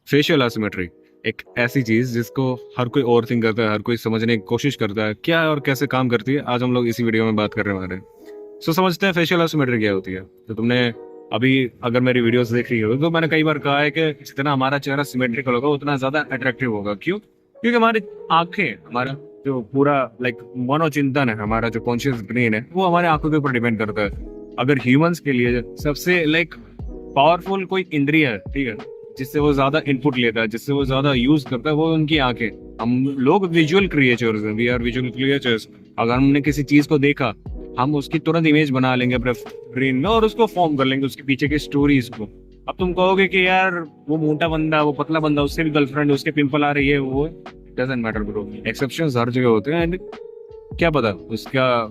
Facial asymmetry एक ऐसी चीज जिसको हर कोई ओवर थिंक करता है, हर कोई समझने की कोशिश करता है क्या है और कैसे काम करती है। आज हम लोग इसी वीडियो में बात करने वाले हैं। समझते हैं फेशियल एसिमेट्री क्या होती है। तो तुमने अभी अगर मेरी वीडियोस देख रही हो तो मैंने कई बार कहा है कि जितना हमारा चेहरा सिमेट्रिकल होगा उतना ज्यादा अट्रैक्टिव होगा। क्यों? क्योंकि हमारी आंखें, हमारा जो पूरा मनोचिंतन है, हमारा जो कॉन्शियस ब्रेन है, वो हमारे आंखों के ऊपर डिपेंड करता है। अगर ह्यूमंस के लिए सबसे पावरफुल कोई इंद्रिय है, ठीक है, जिससे वो ज्यादा इनपुट लेता है, जिससे वो ज्यादा यूज करता है, वो उनकी आंखें। हम लोग विजुअल क्रिएचर्स हैं, वी आर विजुअल क्रिएचर्स। अगर हमने किसी चीज को देखा, हम उसकी तुरंत इमेज बना लेंगे अपने ब्रेन में और उसको फॉर्म कर लेंगे, उसके पीछे की स्टोरीज को। अब तुम कहोगे कि यार वो मोटा बंदा, वो पतला बंदा, उससे भी गर्लफ्रेंड, उसके पिंपल आ रही है, वो डजंट मैटर ब्रो। एक्सेप्शंस हर जगह होते हैं एंड क्या पता उसका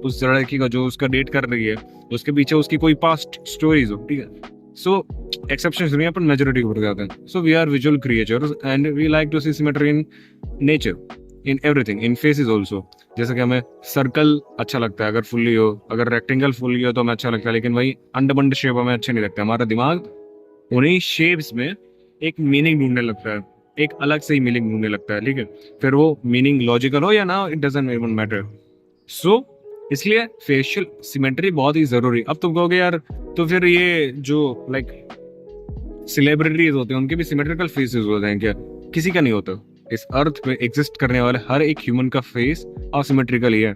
उस लड़की का जो उसका डेट कर रही है, उसके पीछे उसकी कोई पास्ट स्टोरीज हो, ठीक है। सो एक्सेप्शंस नहीं है, पर मेजोरिटी के ऊपर जाते हैं। So we are visual creatures and we like to see symmetry in nature, in everything, in faces also. जैसे कि हमें सर्कल अच्छा लगता है अगर फुल्ली हो, अगर रेक्टेंगल फुल्ली हो तो हमें अच्छा लगता है, लेकिन वही अंडा शेप हमें अच्छे नहीं लगता। हमारा दिमाग उन्हीं शेप्स में एक मीनिंग ढूंढने लगता है, एक अलग से ही मीनिंग ढूंढने लगता है, ठीक है। फिर वो मीनिंग लॉजिकल हो या ना, इट डजंट इवन मैटर। सो इसलिए फेशियल सिमेट्री बहुत ही जरूरी। अब तुम कहोगे यार तो फिर ये जो सेलिब्रिटीज होते हैं उनके भी सिमेट्रिकल फेसेस होते हैं क्या? किसी का नहीं होता। इस अर्थ पे एग्जिस्ट करने वाले हर एक ह्यूमन का फेस असिमेट्रिकल ही है,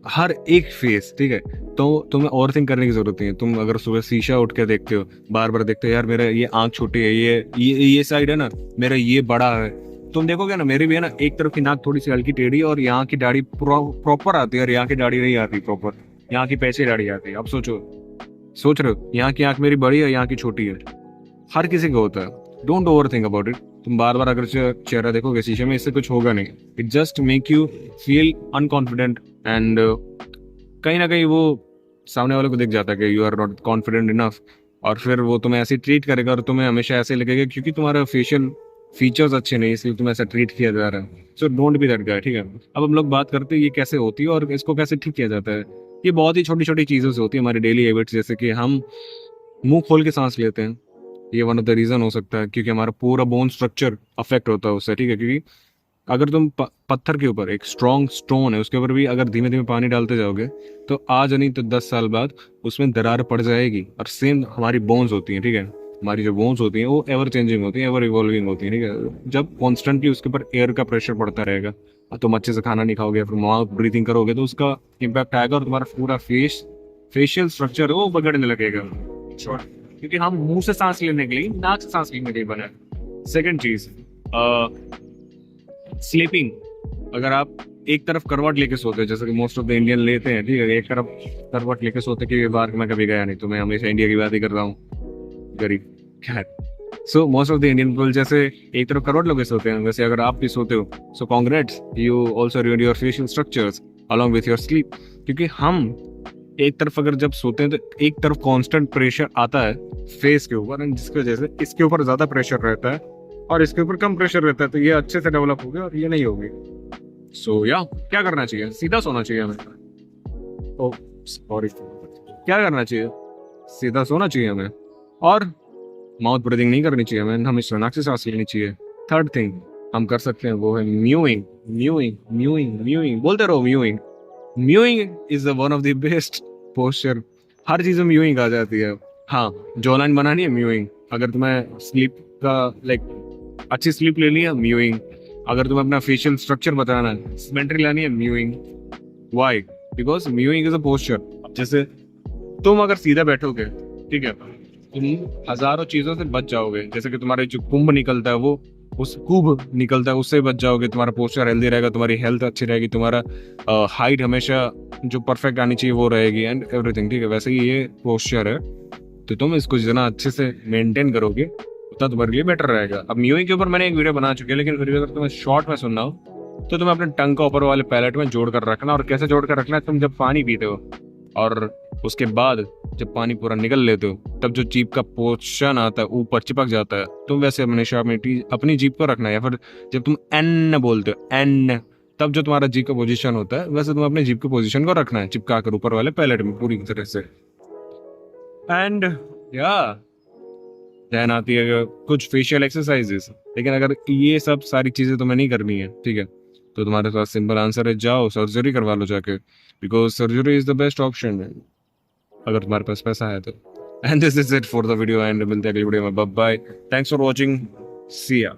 हर एक फेस, ठीक है। तो तुम्हें ओवर थिंक करने की जरूरत नहीं है। तुम अगर सुबह शीशा उठ के देखते हो, बार बार देखते हो यार मेरा ये आंख छोटी है, ये साइड है ना, मेरा ये बड़ा है, तुम देखोगे ना मेरी भी है ना, एक तरफ की नाक थोड़ी सी हल्की टेढ़ी और यहाँ की दाढ़ी प्रॉपर आती है और यहाँ की दाढ़ी नहीं आती प्रॉपर, यहाँ की पैसे दाढ़ी आती है। अब सोचो, सोच रहे हो यहाँ की आंख मेरी बड़ी है, यहाँ की छोटी है। हर किसी का होता है। Don't over think about it. तुम बार बार अगर चेहरा देखोगे शीशे में, इससे कुछ होगा नहीं। It just make you feel unconfident and कहीं ना कहीं वो सामने वाले को दिख जाता है कि you are not confident enough, और फिर वो तुम्हें ऐसे ट्रीट करेगा और तुम्हें हमेशा ऐसे लगेगा क्योंकि तुम्हारा फेशियल फीचर्स अच्छे नहीं, इसलिए तुम्हें ऐसा ट्रीट किया जा रहा है। So don't be that guy, ठीक है। अब हम लोग बात करते हैं ये कैसे होती है और इसको कैसे ठीक किया जाता है। ये बहुत ही छोटी छोटी चीजों से होती है, हमारी डेली हैबिट्स, जैसे कि हम मुंह खोल के सांस लेते हैं। ये वन ऑफ द रीजन हो सकता है क्योंकि हमारा पूरा बोन स्ट्रक्चर अफेक्ट होता है उससे, ठीक है। क्योंकि अगर तुम पत्थर के ऊपर, एक स्ट्रॉन्ग स्टोन है उसके ऊपर भी अगर धीमे धीमे पानी डालते जाओगे तो आज नहीं तो 10 साल बाद उसमें दरार पड़ जाएगी। और सेम हमारी बोन्स होती हैं, ठीक है। हमारी जो बोन्स होती हैं वो एवर चेंजिंग होती हैं, एवर इवॉल्विंग होती हैं, ठीक है। जब कॉन्स्टेंटली उसके ऊपर एयर का प्रेशर पड़ता रहेगा और तुम अच्छे से खाना नहीं खाओगे, फिर माउथ ब्रीथिंग करोगे तो उसका इम्पैक्ट आएगा और तुम्हारा पूरा फेशियल स्ट्रक्चर वो बगड़ने लगेगा। क्योंकि हम मुंह से सांस लेने के लिए, नाक से सांस लेने के लिए बना। सेकेंड चीज, स्लीपिंग। अगर आप एक तरफ करवट लेके सोते हैं, जैसे कि मोस्ट ऑफ द इंडियन लेते हैं, ठीक है, एक तरफ करवट लेके सोते हैं, कि बाहर मैं कभी गया नहीं तो मैं हमेशा इंडिया की बात ही कर रहा हूँ, गरीब, खैर। So most of the Indian people जैसे एक तरफ करवट लेके सोते हैं, वैसे अगर आप भी सोते हो, so congrats, you also ruin your facial structures along with your sleep. क्योंकि हम एक तरफ अगर जब सोते हैं तो एक तरफ कांस्टेंट प्रेशर आता है फेस के ऊपर, जिसकी वजह से इसके ऊपर ज्यादा प्रेशर रहता है और इसके ऊपर कम प्रेशर रहता है, तो ये अच्छे से डेवलप होगी और ये नहीं होगी। सो या क्या करना चाहिए? सीधा सोना चाहिए हमें। ओ सॉरी, क्या करना चाहिए? सीधा सोना चाहिए हमें और माउथ ब्रीदिंग नहीं करनी चाहिए हमें, हमें नाक से सांस लेनी चाहिए। थर्ड थिंग हम कर सकते हैं वो है म्यूइंग। म्यूइंग म्यूइंग म्यूइंग बोलते रहो, mewing. Mewing is one of the best posture. हर चीज में म्यूइंग आ जाती है। हाँ, जॉ लाइन बनानी है, म्यूइंग। अगर तुम्हें स्लीप का अच्छी स्लीप लेनी है, म्यूइंग। अगर तुम्हें अपना फेशियल स्ट्रक्चर बताना है, सिमेट्री लानी है, mowing. Why? Because mowing is a posture. जैसे तुम अगर सीधा बैठोगे, ठीक है, तुम हजारों चीजों से बच जाओगे। जैसे कि तुम्हारे जो कुंभ निकलता है, वो उस कुंभ निकलता है उससे बच जाओगे। तुम्हारा पोस्चर हेल्दी रहेगा, तुम्हारी हेल्थ अच्छी रहेगी, तुम्हारा हाइट हमेशा जो परफेक्ट आनी चाहिए वो रहेगी एंड एवरीथिंग, ठीक है। वैसे ही ये पोस्चर है, तो तुम इसको जितना अच्छे से मेंटेन करोगे उतना तुम्हारे लिए बेटर रहेगा। अब म्यूइंग के ऊपर मैंने एक वीडियो बना चुकी है, लेकिन फिर भी अगर तुम्हें शॉर्ट में सुनना हो तो तुम्हें अपने टंग का ऊपर वाले पैलेट में जोड़ कर रखना। और कैसे जोड़ कर रखना है? तुम जब पानी पीते हो और उसके बाद जब पानी पूरा निकल लेते हो, तब जो जीभ का पोर्शन आता है ऊपर चिपक जाता है, तुम वैसे हमेशा अपनी जीभ को रखना है। या फिर जब तुम एन बोलते हो, एन, तब जो तुम्हारा जीभ का पोजीशन होता है, वैसे तुम अपने जीभ के पोजीशन को रखना है चिपका कर ऊपर वाले पैलेट में पूरी तरह से। एंड या ध्यान आती है कुछ फेशियल एक्सरसाइजेस। लेकिन अगर ये सब सारी चीजें तुम्हें नहीं करनी है, ठीक है, तो तुम्हारे पास सिंपल आंसर है, जाओ सर्जरी करवा लो जाके, because surgery is the best option है अगर तुम्हारे पास पैसा है तो। And this is it for the video, and मिलते हैं अगली वीडियो में। Bye bye, thanks for watching, see या।